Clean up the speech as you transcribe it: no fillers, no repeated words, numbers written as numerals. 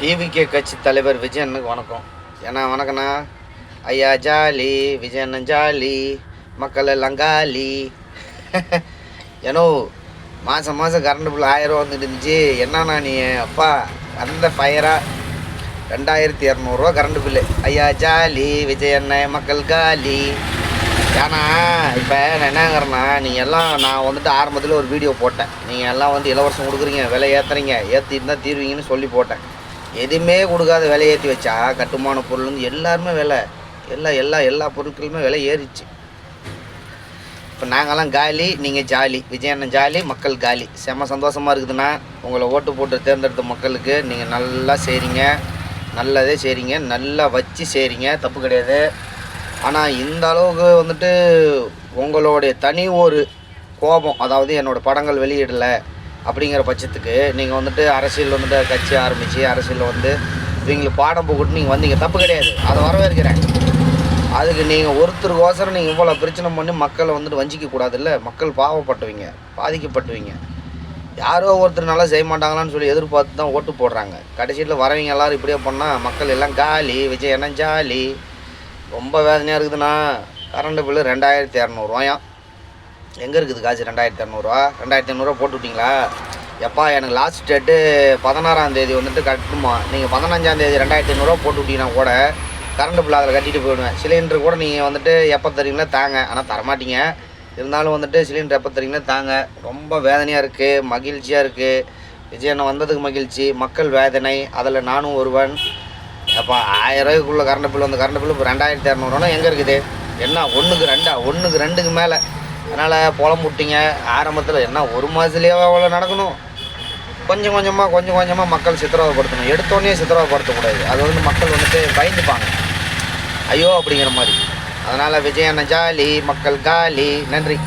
TVK கட்சி தலைவர் விஜய் அண்ணனுக்கு வணக்கம். ஏன்னா வணக்கண்ணா. ஐயா ஜாலி, விஜய் அண்ணன் ஜாலி, மக்கள் எல்லாம் காலி. ஏன்னோ மாதம் கரண்ட் பில் 1000 வந்துட்டு இருந்துச்சு. என்னண்ணா நீ அப்பா அந்த ஃபயராக 2200 கரண்ட் பில்லு. ஐயா ஜாலி, விஜய் அண்ணன் மக்கள் காலி. ஏன்னா இப்போ நான் என்னங்கிறேன்னா, நீங்கள் எல்லாம் நான் வந்துட்டு ஆரம்பத்தில் ஒரு வீடியோ போட்டேன். நீங்கள் எல்லாம் வந்து இலவசம் கொடுக்குறீங்க, விலை ஏற்றுறீங்க, ஏற்றிட்டு தான் தீர்வீங்கன்னு சொல்லி போட்டேன். எதுவுமே கொடுக்காத விலை ஏற்றி வச்சா கட்டுமான பொருள் வந்து எல்லாருமே விலை எல்லா பொருட்களுமே விலை ஏறிச்சு. இப்போ நாங்கள்லாம் காலி, நீங்கள் ஜாலி. விஜய் அண்ணன் ஜாலி, மக்கள் காலி. செம்ம சந்தோஷமாக இருக்குதுண்ணா. உங்களை ஓட்டு போட்டு தேர்ந்தெடுத்த மக்களுக்கு நீங்கள் நல்லா செய்கிறீங்க, நல்லதே செய்கிறீங்க, நல்லா வச்சு செய்கிறீங்க, தப்பு கிடையாது. ஆனால் இந்த அளவுக்கு வந்துட்டு உங்களுடைய தனி ஒரு கோபம், அதாவது என்னோடய படங்கள் வெளியிடலை அப்படிங்கிற பட்சத்துக்கு நீங்கள் வந்துட்டு அரசியல் வந்துட்டு கட்சி ஆரம்பித்து அரசியலில் வந்து இவங்களுக்கு பாடம் போட்டு நீங்கள் வந்தீங்க, தப்பு கிடையாது, அதை வரவேற்கிறேன். அதுக்கு நீங்கள் ஒருத்தருக்கோசரம் நீங்கள் இவ்வளோ பிரச்சனை பண்ணி மக்களை வந்துட்டு வஞ்சிக்கக்கூடாது. இல்லை, மக்கள் பாவப்பட்டுவீங்க, பாதிக்கப்பட்டுவீங்க. யாரோ ஒருத்தர் நல்லா செய்ய மாட்டாங்களான்னு சொல்லி எதிர்பார்த்து தான் ஓட்டு போடுறாங்க. கடைசியில் வரவங்க எல்லோரும் இப்படியே பண்ணால் மக்கள் எல்லாம் காலி. விஜய் என்ன ஜாலி. ரொம்ப வேதனையாக இருக்குதுண்ணா. கரண்ட் பில்லு 2200 எங்கே இருக்குது காசு? 2200 2500 போட்டு விட்டிங்களா? எப்பா எனக்கு லாஸ்ட் டேட்டு 16ஆம் வந்துட்டு கட்டணுமா? நீங்கள் 15ஆம் 2500 போட்டு விட்டீங்கன்னா கூட கரண்ட் பில் அதில் கட்டிட்டு போயிடுவேன். சிலிண்டர் கூட நீங்கள் வந்துட்டு எப்போ தரீங்களோ தாங்க, ஆனால் தரமாட்டீங்க. இருந்தாலும் வந்துட்டு சிலிண்டர் எப்போ தரீங்களோ தாங்க. ரொம்ப வேதனையாக இருக்குது, மகிழ்ச்சியாக இருக்குது. விஜய் அண்ணன் வந்ததுக்கு மகிழ்ச்சி, மக்கள் வேதனை, அதில் நானும் ஒருவன். அப்போ 1000 ரூபாய்க்குள்ளே கரண்ட் பில் வந்து கரண்ட் பில் இப்போ 2200 எங்கே இருக்குது? என்ன 1க்கு 2க்கு மேலே. அதனால் புலம்புட்டிங்க ஆரம்பத்தில். என்ன ஒரு மாதத்துலேயே அவ்வளோ நடக்கணும்? கொஞ்சம் கொஞ்சமாக மக்கள் சித்திரவதைப்படுத்தணும். எடுத்தோடனே சித்திரவதைப்படுத்தக்கூடாது. அது வந்து மக்கள் வந்துட்டு பயந்துப்பாங்க, ஐயோ அப்படிங்கிற மாதிரி. அதனால் விஜய் அண்ணன் ஜாலி, மக்கள் காலி. நன்றி.